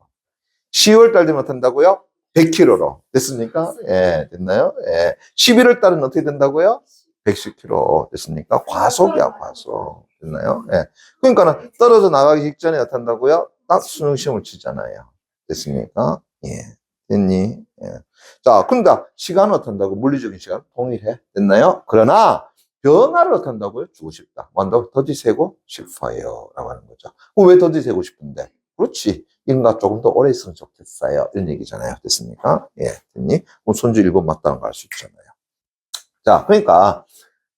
Speaker 1: 10월 달 되면 어떻게 된다고요? 100킬로로. 됐습니까? 예, 됐나요? 예. 11월 달은 어떻게 된다고요? 110킬로. 됐습니까? 과속이야, 과속. 됐나요? 예. 그러니까는 떨어져 나가기 직전에 어떻게 한다고요? 딱 수능 시험을 치잖아요. 됐습니까? 예. 됐니? 예. 자, 근데 시간은 어떻게 한다고? 물리적인 시간 동일해. 됐나요? 그러나 변화를 어떻게 한다고요? 주고 싶다. 뭐 한다고? 더디 세고 싶어요. 라고 하는 거죠. 그럼 왜 더디 세고 싶은데? 그렇지. 인가 조금 더 오래 있으면 좋겠어요. 이런 얘기잖아요. 됐습니까? 예. 됐니? 그럼 손주 1번 맞다는 거 알 수 있잖아요. 자, 그러니까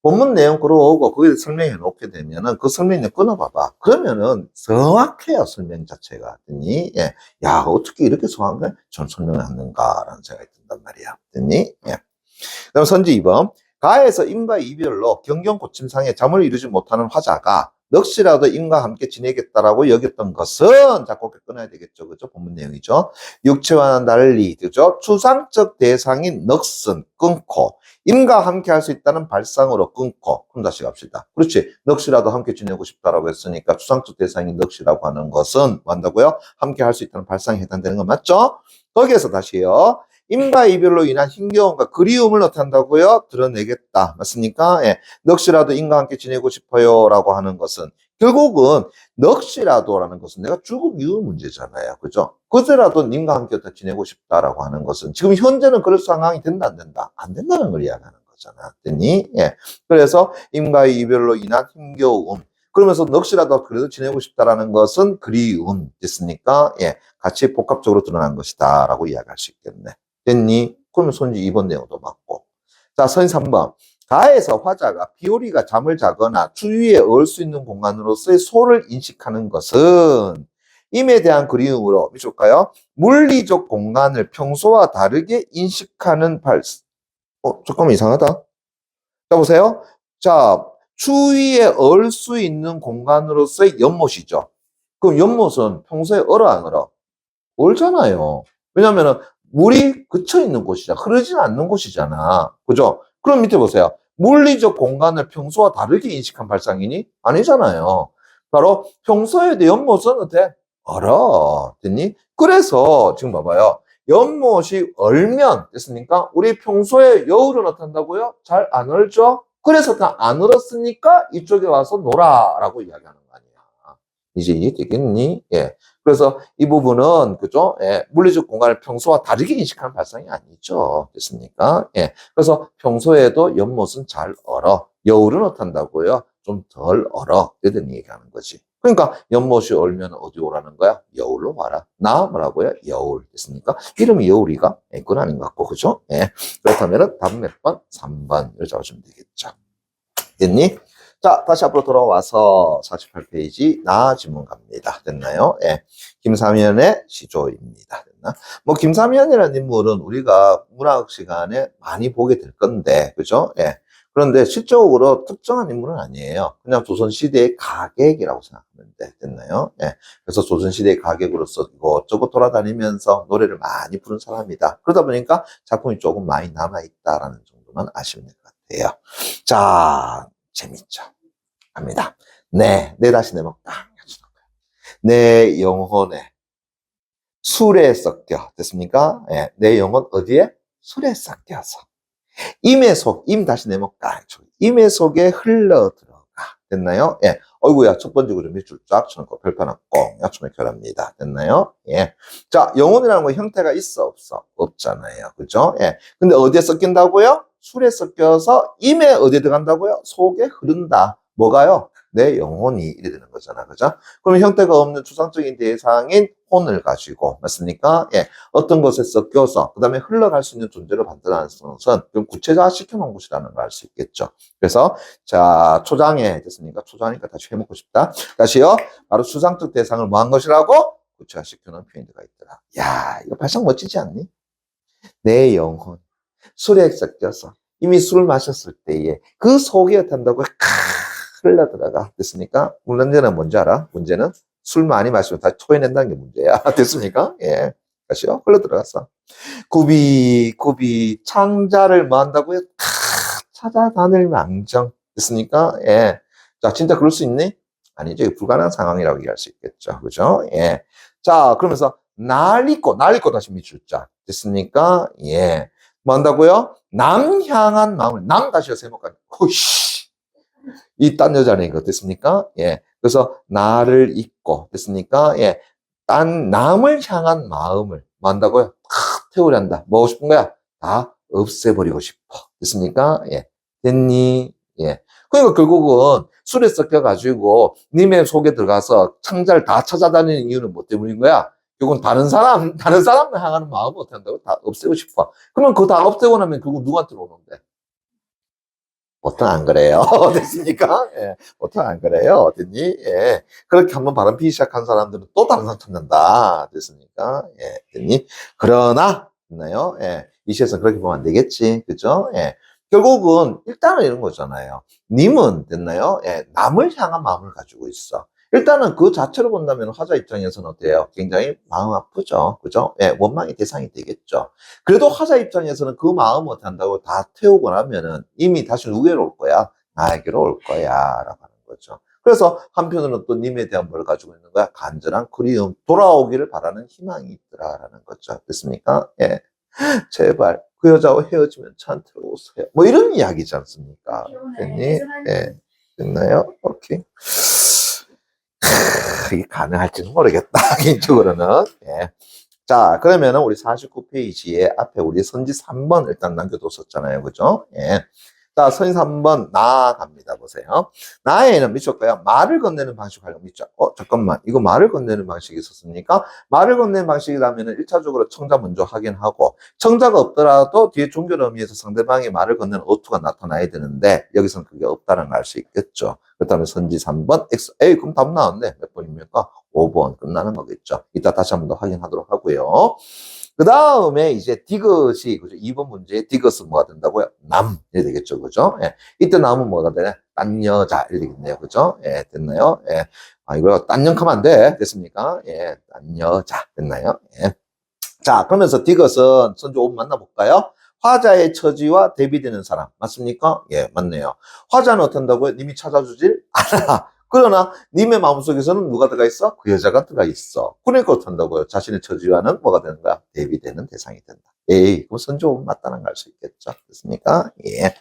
Speaker 1: 본문 내용 끌어오고 거기에 설명해 놓게 되면은 그 설명을 끊어봐봐. 그러면은 정확해요. 설명 자체가. 됐니? 예. 야, 어떻게 이렇게 정확한 걸 전 설명을 하는가라는 생각이 든단 말이야. 됐니? 예. 그다음 선지 2번. 가에서 임과 이별로 경경고침상에 잠을 이루지 못하는 화자가 넋이라도 임과 함께 지내겠다라고 여겼던 것은, 자, 꼭 끊어야 되겠죠. 그죠? 본문 내용이죠. 육체와는 달리, 그죠? 추상적 대상인 넋은 끊고, 임과 함께 할 수 있다는 발상으로 끊고, 그럼 다시 갑시다. 그렇지. 넋이라도 함께 지내고 싶다라고 했으니까 추상적 대상인 넋이라고 하는 것은, 뭐 한다고요? 함께 할 수 있다는 발상에 해당되는 거 맞죠? 거기에서 다시요. 임과 이별로 인한 힘겨움과 그리움을 어떻게 한다고요? 드러내겠다. 맞습니까? 예. 넋이라도 임과 함께 지내고 싶어요. 라고 하는 것은 결국은 넋이라도라는 것은 내가 죽음 이후 문제잖아요. 그죠? 그때라도 님과 함께 어떻게 지내고 싶다라고 하는 것은 지금 현재는 그럴 상황이 된다, 안 된다? 안 된다는 걸 이야기하는 거잖아. 됐니? 예. 그래서 임과의 이별로 인한 힘겨움. 그러면서 넋이라도 그래도 지내고 싶다라는 것은 그리움. 됐습니까? 예. 같이 복합적으로 드러난 것이다. 라고 이야기할 수 있겠네. 됐니? 그러면 손지 2번 내용도 맞고. 자, 선지 3번. 가에서 화자가 비오리가 잠을 자거나 주위에 얻을 수 있는 공간으로서의 소를 인식하는 것은 임에 대한 그리움으로 미줄까요? 물리적 공간을 평소와 다르게 인식하는 발생. 잠깐만 이상하다. 자, 보세요. 자, 주위에 얻을 수 있는 공간으로서의 연못이죠. 그럼 연못은 평소에 얼어 안 얼어? 얼잖아요. 왜냐면은 물이 그쳐 있는 곳이잖아. 흐르지 않는 곳이잖아. 그죠? 그럼 밑에 보세요. 물리적 공간을 평소와 다르게 인식한 발상이니? 아니잖아요. 바로 평소에 내 연못은 어때? 얼어. 됐니? 그래서 지금 봐봐요. 연못이 얼면 됐습니까? 우리 평소에 여울은 어떻다고요? 잘 안 얼죠? 그래서 다 안 얼었으니까 이쪽에 와서 놀아라고 이야기하는 거 아니야. 이제 이해되겠니? 예. 그래서 이 부분은 그죠? 예, 물리적 공간을 평소와 다르게 인식하는 발상이 아니죠. 됐습니까? 예. 그래서 평소에도 연못은 잘 얼어. 여울은 어떻다고요? 좀 덜 얼어. 이런 얘기하는 거지. 그러니까 연못이 얼면 어디 오라는 거야? 여울로 와라. 나 뭐라고요? 여울. 됐습니까? 이름이 여울이가? 예, 그건 아닌 것 같고, 그죠? 예. 그렇다면은 답은 몇 번? 3번을 적어주면 되겠죠. 됐니? 자, 다시 앞으로 돌아와서 48페이지 나 지문 갑니다. 됐나요? 예. 김사면의 시조입니다. 됐나? 뭐 김사면이라는 인물은 우리가 문학 시간에 많이 보게 될 건데, 그죠? 예. 그런데 실적으로 특정한 인물은 아니에요. 그냥 조선시대의 가객이라고 생각하면 돼. 됐나요? 예. 그래서 조선시대의 가객으로서 이것저것 돌아다니면서 노래를 많이 부른 사람이다. 그러다 보니까 작품이 조금 많이 남아있다라는 정도만 아시면 될 것 같아요. 자, 재밌죠? 갑니다. 네 다시 내목 딱 맞추는 거예요. 내 영혼에 술에 섞여. 됐습니까? 예, 내 영혼 어디에? 술에 섞여서. 임의 다시 내목 딱. 임의 속에 흘러 들어가. 됐나요? 예. 어이구야, 첫 번째 구조 밑줄 쫙 쳐놓고 별표는 꼭 맞추면 결합니다. 됐나요? 예. 자, 영혼이라는 건 형태가 있어, 없어? 없잖아요. 그죠? 예. 근데 어디에 섞인다고요? 술에 섞여서 임에 어디에 들어간다고요? 속에 흐른다. 뭐가요? 내 영혼이 이래 되는 거잖아. 그죠? 그럼 형태가 없는 추상적인 대상인 혼을 가지고, 맞습니까? 예. 어떤 것에 섞여서, 그 다음에 흘러갈 수 있는 존재로 만들어내는 것은 좀 구체화 시켜놓은 것이라는 걸 알 수 있겠죠. 그래서, 자, 초장에 됐습니까? 초장이니까 다시 해먹고 싶다. 다시요. 바로 추상적 대상을 뭐 한 것이라고? 구체화 시켜놓은 표현들가 있더라. 야, 이거 발상 멋지지 않니? 내 영혼. 술에 섞여서 이미 술을 마셨을 때에 그 속에 탄다고 흘러 들어가. 됐습니까? 문제는 뭔지 알아? 문제는 술 많이 마시면 다 토해낸다는 게 문제야. 됐습니까? 예. 다시요. 흘러 들어갔어. 구비, 창자를 뭐 한다고요? 찾아다닐 망정. 됐습니까? 예. 자, 진짜 그럴 수 있니? 아니죠. 불가능한 상황이라고 얘기할 수 있겠죠. 그죠? 예. 자, 그러면서 날 잊고 다시 밑줄자. 됐습니까? 예. 뭐 한다고요? 남 향한 마음을, 남 다시요. 세모까지. 호이씨. 이 딴 여자네, 이거 됐습니까? 예. 그래서 나를 잊고, 됐습니까? 예. 남을 향한 마음을 뭐 한다고요? 태우란다. 뭐 하고 싶은 거야? 다 없애버리고 싶어. 됐습니까? 예. 됐니? 예. 그러니까 결국은 술에 섞여가지고 님의 속에 들어가서 창자를 다 찾아다니는 이유는 뭐 때문인 거야? 결국은 다른 사람을 향하는 마음을 어떻게 한다고? 다 없애고 싶어. 그러면 그거 다 없애고 나면 결국 누구한테 오는데? 보통 안 그래요. 됐습니까? 예. 보통 안 그래요. 됐니? 예. 그렇게 한번 바람 피기 시작한 사람들은 또 다른 사람 찾는다. 됐습니까? 예. 됐니? 그러나, 됐나요? 예. 이 시에서 그렇게 보면 안 되겠지. 그죠? 예. 결국은 일단은 이런 거잖아요. 님은, 됐나요? 예. 남을 향한 마음을 가지고 있어. 일단은 그 자체로 본다면 화자 입장에서는 어때요? 굉장히 마음 아프죠. 그죠? 예. 원망의 대상이 되겠죠. 그래도 화자 입장에서는 그 마음을 어떻게 한다고 다 태우고 나면은 이미 다시 누구로 올 거야? 나에게로 올 거야. 라고 하는 거죠. 그래서 한편으로는 또 님에 대한 뭘 가지고 있는 거야? 간절한 그리움, 돌아오기를 바라는 희망이 있더라라는 거죠. 됐습니까? 예. 제발 그 여자와 헤어지면 저한테 오세요. 뭐 이런 이야기지 않습니까? 됐니? 예. 됐나요? 오케이. 이게 가능할지는 모르겠다. 개인적으로는. 예. 자, 그러면은 우리 49페이지에 앞에 우리 선지 3번 일단 남겨뒀었잖아요. 그죠? 예. 자, 선지 3번 나갑니다. 보세요. 나에는 미쳤고요. 말을 건네는 방식 활용 미쳐. 잠깐만. 이거 말을 건네는 방식이 있었습니까? 말을 건네는 방식이라면은 1차적으로 청자 먼저 확인하고 청자가 없더라도 뒤에 종결 의미에서 상대방이 말을 건네는 어투가 나타나야 되는데 여기서는 그게 없다는 걸 알 수 있겠죠. 그렇다면 선지 3번 X. 에이, 그럼 답 나왔네. 몇 번입니까? 5번 끝나는 거겠죠. 이따 다시 한 번 더 확인하도록 하고요. 그 다음에 이제 디귿이, 그죠? 2번 문제에 디귿은 뭐가 된다고요? 남. 이래 되겠죠. 그죠? 예. 이때 남은 뭐가 되냐? 딴 여자. 이래 되겠네요. 그죠? 예. 됐나요? 예. 아, 이거 딴 영하면 안 돼. 됐습니까? 예. 딴 여자. 됐나요? 예. 자, 그러면서 디귿은 선조 5번 만나볼까요? 화자의 처지와 대비되는 사람. 맞습니까? 예, 맞네요. 화자는 어떤다고요? 님이 찾아주질 않아. 그러나 님의 마음속에서는 누가 들어가 있어? 그 여자가 들어가 있어. 그러니까 어떤다고요? 자신의 처지와는 뭐가 되는 거야? 대비되는 대상이 된다. 에이, 그럼 선조 맞다는 걸 알 수 있겠죠. 됐습니까? 예.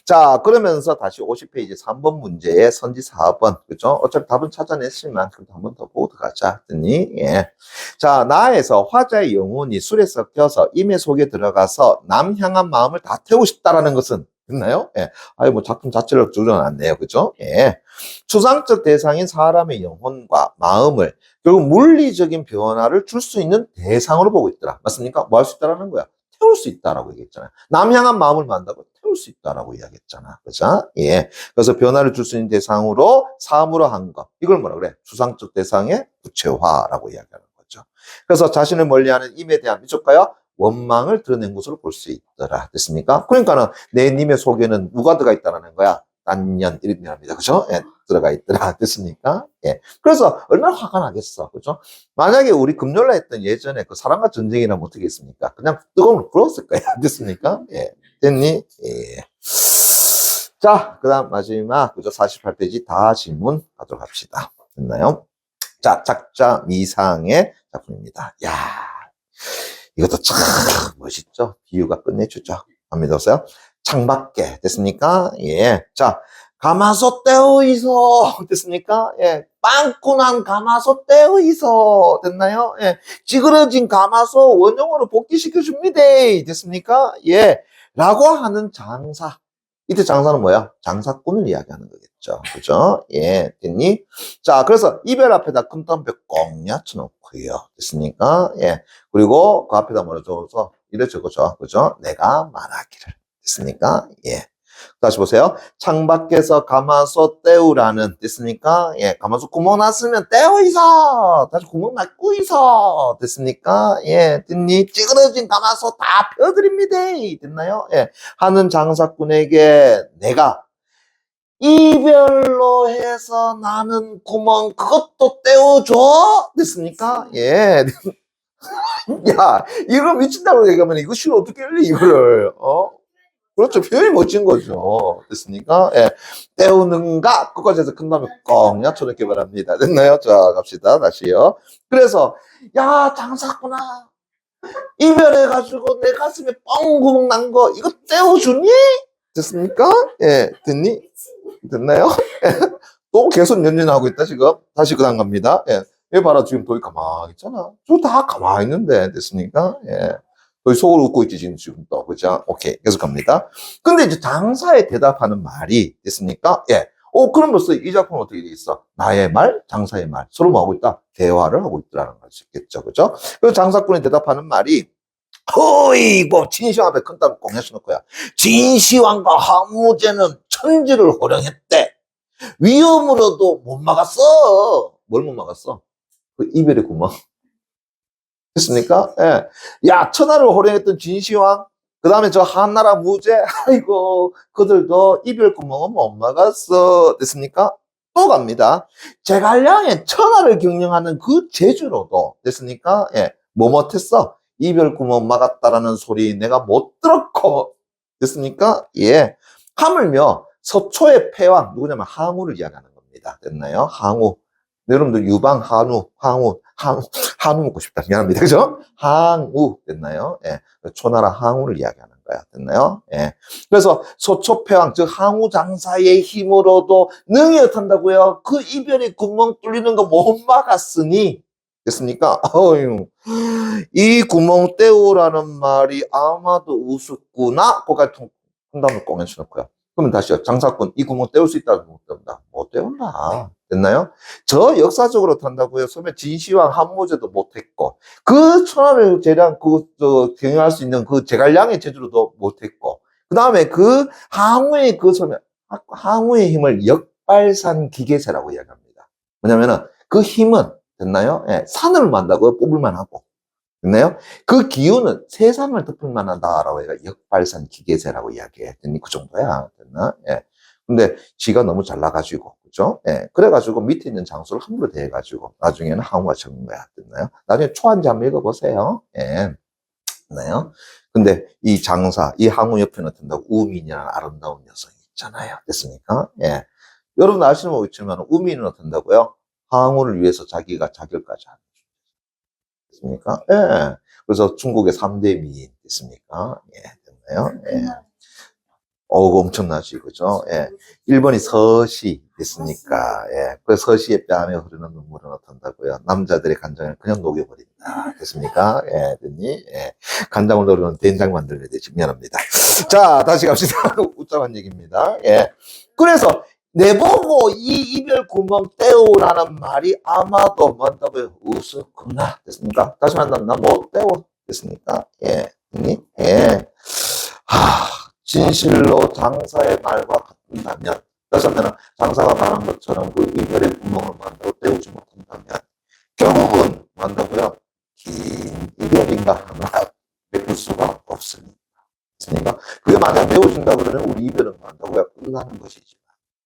Speaker 1: 자, 그러면서 다시 50페이지 3번 문제에 선지 4번. 그죠? 어차피 답은 찾아냈지만, 그래도 한 번 더 보고 들어가자. 했더니, 예. 자, 나에서 화자의 영혼이 술에 섞여서 임의 속에 들어가서 남 향한 마음을 다 태우고 싶다라는 것은 됐나요? 예. 아유, 뭐 작품 자체를 줄여놨네요. 그죠? 예. 추상적 대상인 사람의 영혼과 마음을 결국 물리적인 변화를 줄 수 있는 대상으로 보고 있더라. 맞습니까? 뭐 할 수 있다라는 거야? 태울 수 있다라고 얘기했잖아요. 남 향한 마음을 만다고 태울 수 있다라고 이야기했잖아. 그죠? 예. 그래서 변화를 줄 수 있는 대상으로 사물로 한 것. 이걸 뭐라 그래? 추상적 대상의 구체화라고 이야기하는 거죠. 그래서 자신을 멀리하는 임에 대한 미적가요 원망을 드러낸 것으로 볼 수 있더라. 됐습니까? 그러니까는 내 님의 속에는 누가 들어가 있다라는 거야? 단년 이런 의미랍니다. 그죠? 예, 들어가 있더라. 됐습니까? 예. 그래서 얼마나 화가 나겠어. 그죠? 만약에 우리 금요일에 했던 예전에 그 사랑과 전쟁이라면 어떻게 했습니까? 그냥 뜨거운 불었을 거야. 됐습니까? 예. 됐니? 예. 자, 그 다음 마지막, 그죠? 48페이지 다 질문 가도록 합시다. 됐나요? 자, 작자 미상의 작품입니다. 야, 이것도 참 멋있죠? 비유가 끝내주죠. 안 믿었어요? 창밖에 됐습니까? 예. 자, 가마솥 떼어 있어. 됐습니까? 예. 빵꾸난 가마솥 떼어 있어. 됐나요? 예. 찌그러진 가마솥 원형으로 복귀시켜 줍니다. 됐습니까? 예. 라고 하는 장사. 이때 장사는 뭐야? 장사꾼을 이야기하는 거겠죠. 그죠? 예. 됐니? 자, 그래서 이별 앞에다 큰 담배 꽁 얕혀놓고요. 됐습니까? 예. 그리고 그 앞에다 뭐라 적어서 이래 적어줘. 그죠? 내가 말하기를. 됐습니까? 예. 다시 보세요. 창밖에서 가마솥 떼우라는 됐습니까? 예, 가마솥 구멍 났으면 떼어 있어. 다시 구멍 막고 있어. 됐습니까? 예, 됐니? 찌그러진 가마솥 다 펴드립니다. 됐나요? 예, 하는 장사꾼에게 내가 이별로 해서 나는 구멍 그것도 떼어줘. 됐습니까? 예. 야, 이거 미친다고 얘기하면 이거 싫어 어떻게 할래 이거를 그렇죠. 표현이 멋진 거죠. 됐습니까? 예. 때우는가? 끝까지 해서 큰 다음에 꽁 얕혀놓기 바랍니다. 됐나요? 자, 갑시다. 다시요. 그래서, 야, 장사구나. 이별해가지고 내 가슴에 뻥 구멍 난 거, 이거 떼어주니? 됐습니까? 예. 됐니? 됐나요? 또 계속 연연하고 있다, 지금. 다시 그 다음 갑니다. 예. 얘 봐라, 지금 도희 가만히 있잖아. 저 다 가만히 있는데. 됐습니까? 예. 거의 속을 웃고 있지, 지금 또. 그죠? 오케이. 계속 갑니다. 근데 이제 장사에 대답하는 말이 됐습니까? 예. 그럼 벌써 이 작품은 어떻게 돼 있어? 나의 말, 장사의 말. 서로 뭐 하고 있다? 대화를 하고 있다라는 걸 수 있겠죠. 그죠? 그래서 장사꾼이 대답하는 말이, 어이고, 진시황 앞에 큰 땀 꽁해서 놓을 거야. 진시황과 하무제는 천지를 호령했대. 위험으로도 못 막았어. 뭘 못 막았어? 그 이별의 구멍. 됐습니까? 예. 야, 천하를 호령했던 진시황, 그 다음에 저 한나라 무제, 아이고, 그들도 이별 구멍은 못 막았어. 됐습니까? 또 갑니다. 제갈량의 천하를 경영하는 그 재주로도, 됐습니까? 예. 뭐 못했어? 이별 구멍 막았다라는 소리 내가 못 들었고, 됐습니까? 예. 하물며 서초의 패왕, 누구냐면 항우를 이야기하는 겁니다. 됐나요? 항우. 여러분들 유방, 한우, 항우, 한우 먹고 싶다. 미안합니다. 그죠? 항우. 됐나요? 예. 초나라 항우를 이야기하는 거야. 됐나요? 예. 그래서 소초패왕, 즉 항우 장사의 힘으로도 능히 어탄다고요? 그 이별의 구멍 뚫리는 거 못 막았으니, 됐습니까? 어휴. 이 구멍 떼우라는 말이 아마도 우습구나. 거기까지 통담을 꺼내서 놓고요. 그러면 다시요. 장사꾼, 이 구멍 떼울 수 있다고 못 떼운다. 못 떼운다. 됐나요? 저 역사적으로 탄다고요. 처음에 진시황 한무제도 못했고, 그 천하를 재량, 경영할 수 있는 그 제갈량의 제주로도 못했고, 그 다음에 그 항우의 항우의 힘을 역발산 기계세라고 이야기합니다. 뭐냐면은 그 힘은, 됐나요? 예, 산을 만다고요. 뽑을만 하고. 됐나요? 그 기운은 세상을 덮을 만하다라고 해가 역발산 기계세라고 이야기해. 됐니? 그 정도야. 됐나? 예. 근데 지가 너무 잘 나가지고, 그죠? 예. 그래가지고 밑에 있는 장소를 함부로 대해가지고, 나중에는 항우가 적은 거야. 됐나요? 나중에 초한지 한번 읽어보세요. 예. 됐나요? 근데 이 장사, 이 항우 옆에는 든다고 우민이라는 아름다운 여성이 있잖아요. 됐습니까? 예. 여러분 아시는 거 있지만, 우민은 어떤다고요? 항우를 위해서 자기가 자결까지 하는. 됐습니까? 예. 그래서 중국의 3대 미인 됐습니까? 예, 됐나요? 예. 엄청나지, 그죠? 예. 1번이 서시 됐습니까? 예. 그 서시의 뺨에 흐르는 눈물은 어떤다고요? 남자들의 간장을 그냥 녹여버린다. 됐습니까? 예, 됐니? 예. 간장을 넣으면 된장 만들어야 되지. 미안합니다. 자, 다시 갑시다. 웃자한 얘기입니다. 예. 그래서 내보고 이 이별 구멍 떼우라는 말이 아마도 뭔다고요? 우스구나. 됐습니까? 다시 만나면 나 못 떼워. 됐습니까? 예. 됐니? 예. 진실로 장사의 말과 같다면, 다시 한번 장사가 말한 것처럼 그 이별의 구멍을 만들어 떼우지 못한다면, 결국은 뭔다고요? 긴 이별인가 하나 메꿀 수가 없습니다. 됐습니까? 그게 만약 메워진다 그러면 우리 이별은 뭔다고요? 끝나는 것이지만.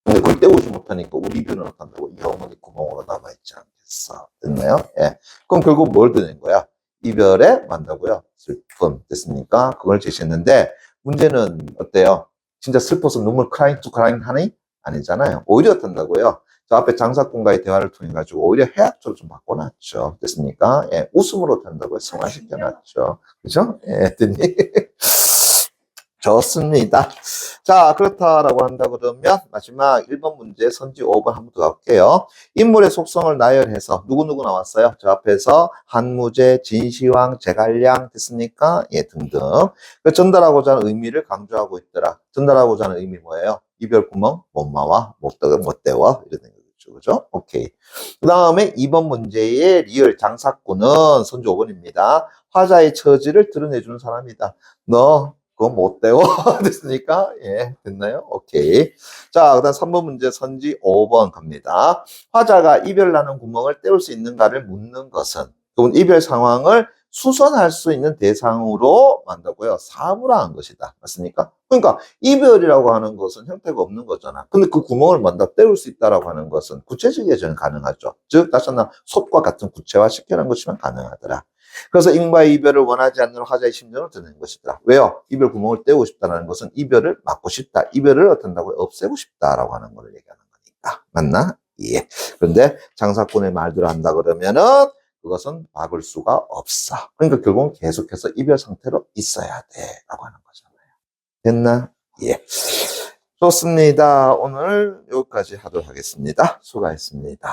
Speaker 1: 근데 그걸 떼우지 못하니까 우리 이별은 어떤다고? 영원히 구멍으로 남아있지 않겠어. 됐나요? 예. 그럼 결국 뭘 드는 거야? 이별에 만다고요? 슬픔. 됐습니까? 그걸 제시했는데, 문제는 어때요? 진짜 슬퍼서 눈물 crying to crying 하니? 아니잖아요. 오히려 어떤다고요? 저 앞에 장사꾼과의 대화를 통해 가지고 오히려 해학적으로 좀 바꿔놨죠. 됐습니까? 예. 웃음으로 된다고요. 성화시켜놨죠. 그죠? 예. 됐니? 좋습니다. 자, 그렇다라고 한다 그러면 마지막 1번 문제 선지 5번 한번 더 갈게요. 인물의 속성을 나열해서 누구누구 나왔어요? 저 앞에서 한무제, 진시황, 제갈량 됐습니까? 예, 등등. 전달하고자 하는 의미를 강조하고 있더라. 전달하고자 하는 의미 뭐예요? 이별구멍, 못마와, 못대워 이런 거죠. 그죠? 오케이. 그 다음에 2번 문제의 리얼 장사꾼은 선지 5번입니다. 화자의 처지를 드러내주는 사람이다. 너 그거 못 떼워. 됐습니까? 예, 됐나요? 오케이. 자, 그 다음 3번 문제 선지 5번 갑니다. 화자가 이별나는 구멍을 때울 수 있는가를 묻는 것은, 그건 이별 상황을 수선할 수 있는 대상으로 만다고요. 사물화한 것이다. 맞습니까? 그러니까 이별이라고 하는 것은 형태가 없는 거잖아. 근데 그 구멍을 만다 때울 수 있다라고 하는 것은 구체적이게 저는 가능하죠. 즉, 다시 한번 솥과 같은 구체화시키는 것이면 가능하더라. 그래서 인과의 이별을 원하지 않는 화자의 심정을 드러낸 것이다. 왜요? 이별 구멍을 떼우고 싶다는 것은 이별을 막고 싶다. 이별을 어떤다고 없애고 싶다라고 하는 걸 얘기하는 거니까. 맞나? 예. 그런데 장사꾼의 말대로 한다 그러면은 그것은 막을 수가 없어. 그러니까 결국은 계속해서 이별 상태로 있어야 돼라고 하는 거잖아요. 됐나? 예. 좋습니다. 오늘 여기까지 하도록 하겠습니다. 수고하셨습니다.